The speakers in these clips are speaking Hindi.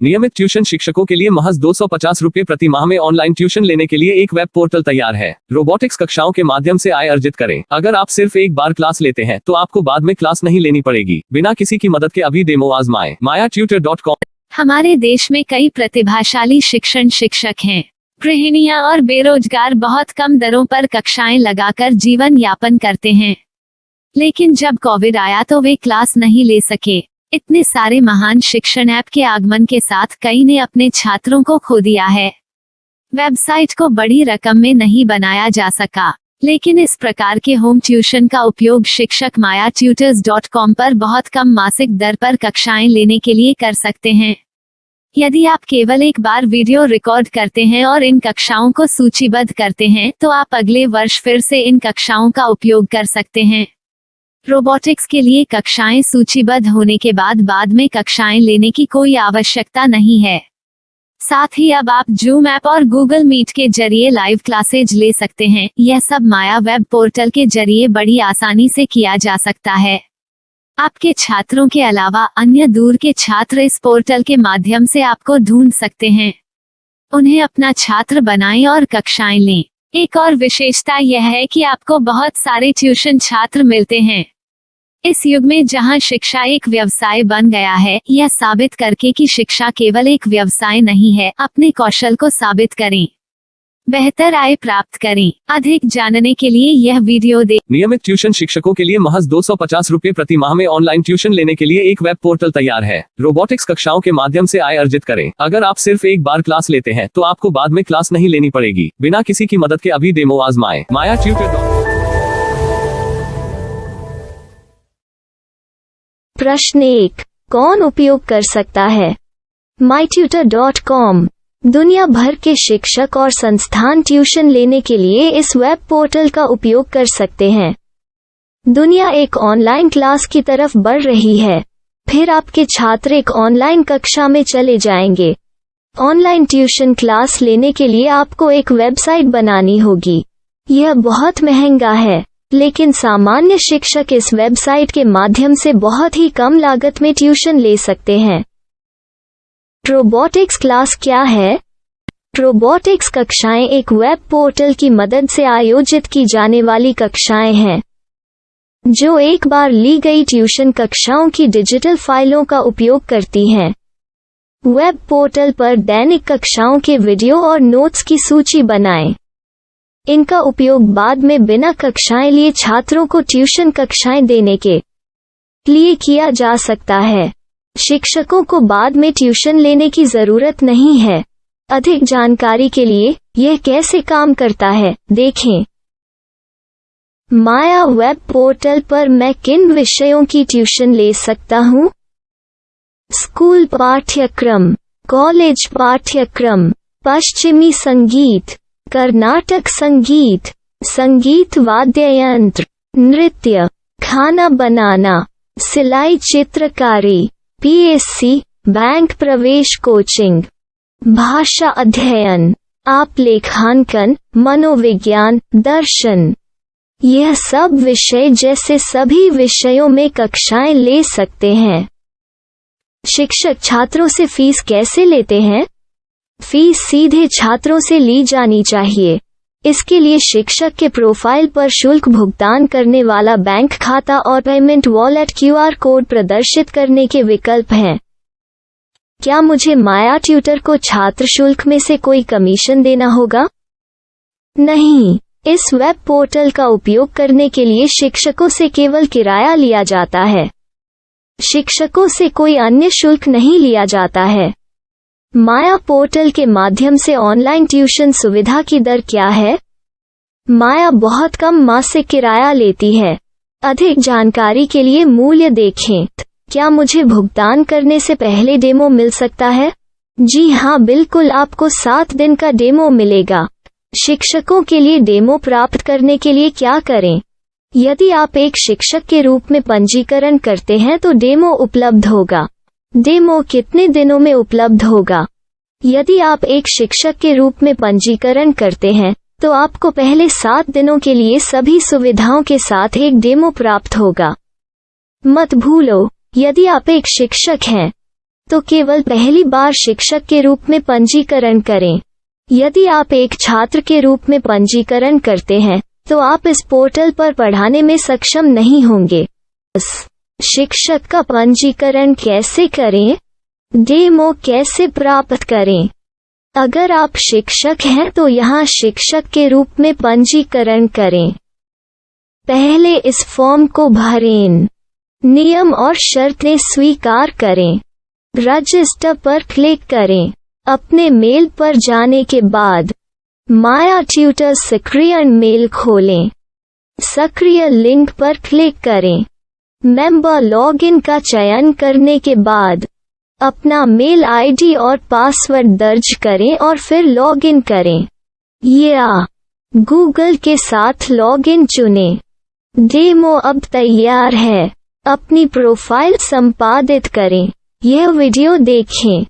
नियमित ट्यूशन शिक्षकों के लिए महज 250 रुपए प्रति माह में ऑनलाइन ट्यूशन लेने के लिए एक वेब पोर्टल तैयार है। रोबोटिक्स कक्षाओं के माध्यम से आय अर्जित करें। अगर आप सिर्फ एक बार क्लास लेते हैं तो आपको बाद में क्लास नहीं लेनी पड़ेगी। बिना किसी की मदद के अभी डेमो आजमाएं। mayatutor.com। हमारे देश में कई प्रतिभाशाली शिक्षक हैं। गृहिणियां और बेरोजगार बहुत कम दरों पर कक्षाएं लगाकर जीवन यापन करते हैं, लेकिन जब कोविड आया तो वे क्लास नहीं ले सके। इतने सारे महान शिक्षण ऐप के आगमन के साथ कई ने अपने छात्रों को खो दिया है। वेबसाइट को बड़ी रकम में नहीं बनाया जा सका, लेकिन इस प्रकार के होम ट्यूशन का उपयोग शिक्षक mayatutors.com पर बहुत कम मासिक दर पर कक्षाएं लेने के लिए कर सकते हैं। यदि आप केवल एक बार वीडियो रिकॉर्ड करते हैं और इन कक्षाओं को सूचीबद्ध करते हैं तो आप अगले वर्ष फिर से इन कक्षाओं का उपयोग कर सकते हैं। रोबोटिक्स के लिए कक्षाएं सूचीबद्ध होने के बाद में कक्षाएं लेने की कोई आवश्यकता नहीं है। साथ ही अब आप जूम ऐप और गूगल मीट के जरिए लाइव क्लासेज ले सकते हैं। यह सब माया वेब पोर्टल के जरिए बड़ी आसानी से किया जा सकता है। आपके छात्रों के अलावा अन्य दूर के छात्र इस पोर्टल के माध्यम से आपको ढूंढ सकते हैं। उन्हें अपना छात्र बनाएं और कक्षाएं लें। एक और विशेषता यह है कि आपको बहुत सारे ट्यूशन छात्र मिलते हैं। इस युग में जहां शिक्षा एक व्यवसाय बन गया है, यह साबित करके कि शिक्षा केवल एक व्यवसाय नहीं है, अपने कौशल को साबित करें, बेहतर आय प्राप्त करें। अधिक जानने के लिए यह वीडियो देखें। नियमित ट्यूशन शिक्षकों के लिए महज 250 रुपए प्रति माह में ऑनलाइन ट्यूशन लेने के लिए एक वेब पोर्टल तैयार है। रोबोटिक्स कक्षाओं के माध्यम से आय अर्जित करें। अगर आप सिर्फ एक बार क्लास लेते हैं तो आपको बाद में क्लास नहीं लेनी पड़ेगी। बिना किसी की मदद के अभी डेमो आजमाएं। mayatutor.com। प्रश्न 1, कौन उपयोग कर सकता है? mytutor.com दुनिया भर के शिक्षक और संस्थान ट्यूशन लेने के लिए इस वेब पोर्टल का उपयोग कर सकते हैं। दुनिया एक ऑनलाइन क्लास की तरफ बढ़ रही है। फिर आपके छात्र एक ऑनलाइन कक्षा में चले जाएंगे। ऑनलाइन ट्यूशन क्लास लेने के लिए आपको एक वेबसाइट बनानी होगी। यह बहुत महंगा है, लेकिन सामान्य शिक्षक इस वेबसाइट के माध्यम से बहुत ही कम लागत में ट्यूशन ले सकते हैं। रोबोटिक्स क्लास क्या है? रोबोटिक्स कक्षाएं एक वेब पोर्टल की मदद से आयोजित की जाने वाली कक्षाएं हैं, जो एक बार ली गई ट्यूशन कक्षाओं की डिजिटल फाइलों का उपयोग करती हैं। वेब पोर्टल पर दैनिक कक्षाओं के वीडियो और नोट्स की सूची बनाएं। इनका उपयोग बाद में बिना कक्षाएं लिए छात्रों को ट्यूशन कक्षाएं देने के लिए किया जा सकता है। शिक्षकों को बाद में ट्यूशन लेने की जरूरत नहीं है। अधिक जानकारी के लिए यह कैसे काम करता है, देखें। माया वेब पोर्टल पर मैं किन विषयों की ट्यूशन ले सकता हूँ? स्कूल पाठ्यक्रम, कॉलेज पाठ्यक्रम, पश्चिमी संगीत, कर्नाटक संगीत, संगीत वाद्य यंत्र, नृत्य, खाना बनाना, सिलाई चित्रकारी, पीएससी, बैंक प्रवेश कोचिंग, भाषा अध्ययन, आप लेखांकन, मनोविज्ञान, दर्शन। यह सब विषय जैसे सभी विषयों में कक्षाएं ले सकते हैं। शिक्षक छात्रों से फीस कैसे लेते हैं? फीस सीधे छात्रों से ली जानी चाहिए। इसके लिए शिक्षक के प्रोफाइल पर शुल्क भुगतान करने वाला बैंक खाता और पेमेंट वॉलेट क्यूआर कोड प्रदर्शित करने के विकल्प हैं। क्या मुझे माया ट्यूटर को छात्र शुल्क में से कोई कमीशन देना होगा? नहीं, इस वेब पोर्टल का उपयोग करने के लिए शिक्षकों से केवल किराया लिया जाता है। शिक्षकों से कोई अन्य शुल्क नहीं लिया जाता है। माया पोर्टल के माध्यम से ऑनलाइन ट्यूशन सुविधा की दर क्या है? माया बहुत कम मासिक किराया लेती है। अधिक जानकारी के लिए मूल्य देखें। क्या मुझे भुगतान करने से पहले डेमो मिल सकता है? जी हाँ, बिल्कुल, आपको 7 दिन का डेमो मिलेगा। शिक्षकों के लिए डेमो प्राप्त करने के लिए क्या करें? यदि आप एक शिक्षक के रूप में पंजीकरण करते हैं तो डेमो उपलब्ध होगा। डेमो कितने दिनों में उपलब्ध होगा? यदि आप एक शिक्षक के रूप में पंजीकरण करते हैं तो आपको पहले 7 दिनों के लिए सभी सुविधाओं के साथ एक डेमो प्राप्त होगा। मत भूलो, यदि आप एक शिक्षक हैं तो केवल पहली बार शिक्षक के रूप में पंजीकरण करें। यदि आप एक छात्र के रूप में पंजीकरण करते हैं तो आप इस पोर्टल पर पढ़ाने में सक्षम नहीं होंगे। शिक्षक का पंजीकरण कैसे करें? डेमो कैसे प्राप्त करें? अगर आप शिक्षक हैं तो यहाँ शिक्षक के रूप में पंजीकरण करें। पहले इस फॉर्म को भरें। नियम और शर्तें स्वीकार करें। रजिस्टर पर क्लिक करें। अपने मेल पर जाने के बाद माया ट्यूटर सक्रिय मेल खोलें। सक्रिय लिंक पर क्लिक करें। मेंबर लॉगिन का चयन करने के बाद अपना मेल आईडी और पासवर्ड दर्ज करें और फिर लॉगिन करें या गूगल के साथ लॉगिन चुनें। डेमो अब तैयार है। अपनी प्रोफाइल संपादित करें। यह वीडियो देखें।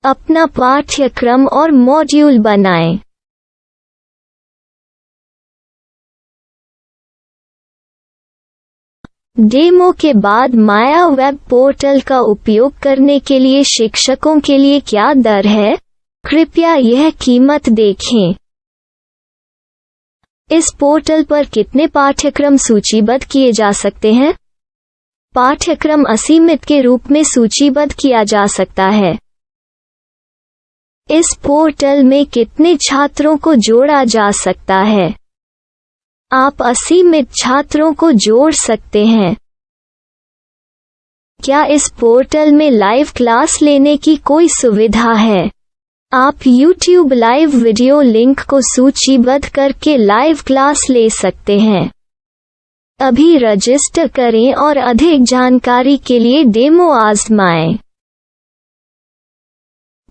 अपना पाठ्यक्रम और मॉड्यूल बनाएं। डेमो के बाद माया वेब पोर्टल का उपयोग करने के लिए शिक्षकों के लिए क्या दर है? कृपया यह कीमत देखें। इस पोर्टल पर कितने पाठ्यक्रम सूचीबद्ध किए जा सकते हैं? पाठ्यक्रम असीमित के रूप में सूचीबद्ध किया जा सकता है। इस पोर्टल में कितने छात्रों को जोड़ा जा सकता है? आप असीमित छात्रों को जोड़ सकते हैं। क्या इस पोर्टल में लाइव क्लास लेने की कोई सुविधा है? आप YouTube लाइव वीडियो लिंक को सूचीबद्ध करके लाइव क्लास ले सकते हैं। अभी रजिस्टर करें और अधिक जानकारी के लिए डेमो आजमाएं।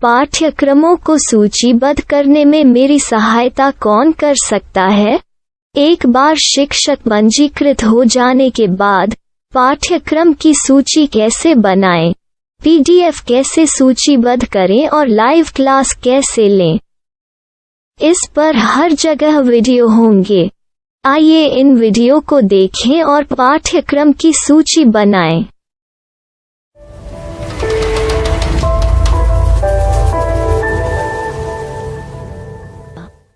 पाठ्यक्रमों को सूचीबद्ध करने में मेरी सहायता कौन कर सकता है? एक बार शिक्षक पंजीकृत हो जाने के बाद पाठ्यक्रम की सूची कैसे बनाएं, PDF कैसे सूचीबद्ध करें और लाइव क्लास कैसे लें, इस पर हर जगह वीडियो होंगे। आइए इन वीडियो को देखें और पाठ्यक्रम की सूची बनाएं।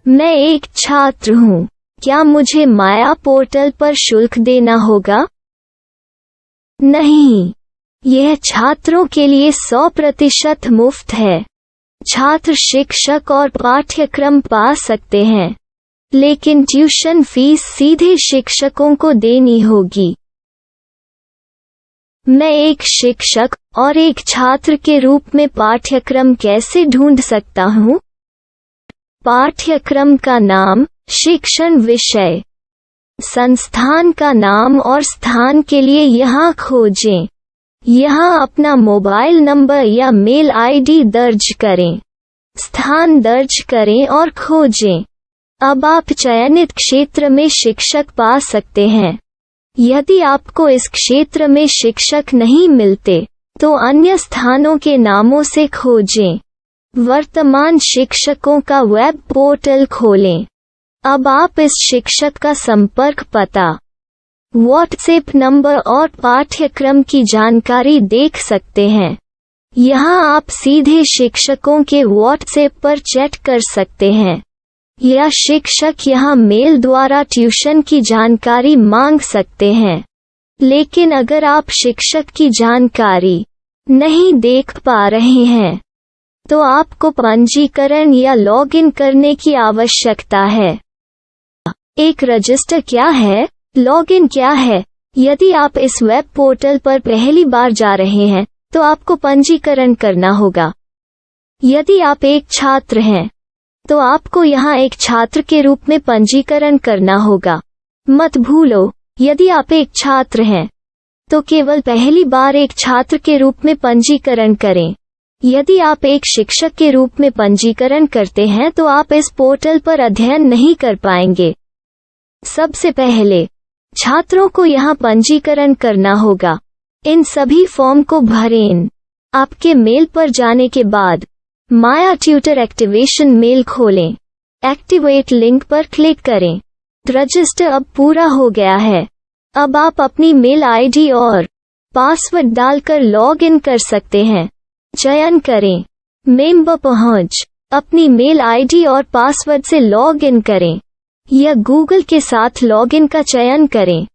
मैं एक छात्र हूँ। क्या मुझे माया पोर्टल पर शुल्क देना होगा? नहीं, यह छात्रों के लिए 100% मुफ्त है। छात्र शिक्षक और पाठ्यक्रम पा सकते हैं, लेकिन ट्यूशन फीस सीधे शिक्षकों को देनी होगी। मैं एक शिक्षक और एक छात्र के रूप में पाठ्यक्रम कैसे ढूंढ सकता हूँ? पाठ्यक्रम का नाम, शिक्षण विषय, संस्थान का नाम और स्थान के लिए यहाँ खोजें। यहाँ अपना मोबाइल नंबर या मेल आईडी दर्ज करें। स्थान दर्ज करें और खोजें। अब आप चयनित क्षेत्र में शिक्षक पा सकते हैं। यदि आपको इस क्षेत्र में शिक्षक नहीं मिलते, तो अन्य स्थानों के नामों से खोजें। वर्तमान शिक्षकों का वेब पोर्टल खोलें। अब आप इस शिक्षक का संपर्क पता, व्हाट्सएप नंबर और पाठ्यक्रम की जानकारी देख सकते हैं। यहाँ आप सीधे शिक्षकों के व्हाट्सएप पर चैट कर सकते हैं या शिक्षक यहाँ मेल द्वारा ट्यूशन की जानकारी मांग सकते हैं। लेकिन अगर आप शिक्षक की जानकारी नहीं देख पा रहे हैं, तो आपको पंजीकरण या लॉगिन करने की आवश्यकता है। एक रजिस्टर क्या है? लॉगिन क्या है? यदि आप इस वेब पोर्टल पर पहली बार जा रहे हैं, तो आपको पंजीकरण करना होगा। यदि आप एक छात्र हैं, तो आपको यहाँ एक छात्र के रूप में पंजीकरण करना होगा। मत भूलो, यदि आप एक छात्र हैं, तो केवल पहली बार एक छात्र के रूप में पंजीकरण करें। यदि आप एक शिक्षक के रूप में पंजीकरण करते हैं तो आप इस पोर्टल पर अध्ययन नहीं कर पाएंगे। सबसे पहले छात्रों को यहाँ पंजीकरण करना होगा। इन सभी फॉर्म को भरें। आपके मेल पर जाने के बाद माया ट्यूटर एक्टिवेशन मेल खोलें। एक्टिवेट लिंक पर क्लिक करें। रजिस्टर अब पूरा हो गया है। अब आप अपनी मेल आईडी और पासवर्ड डालकर लॉग इन कर सकते हैं। चयन करें। मेंबर पहुंच। अपनी मेल आईडी और पासवर्ड से लॉग इन करें या गूगल के साथ लॉगिन का चयन करें।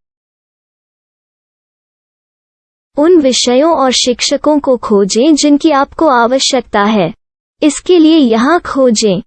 उन विषयों और शिक्षकों को खोजें जिनकी आपको आवश्यकता है। इसके लिए यहाँ खोजें।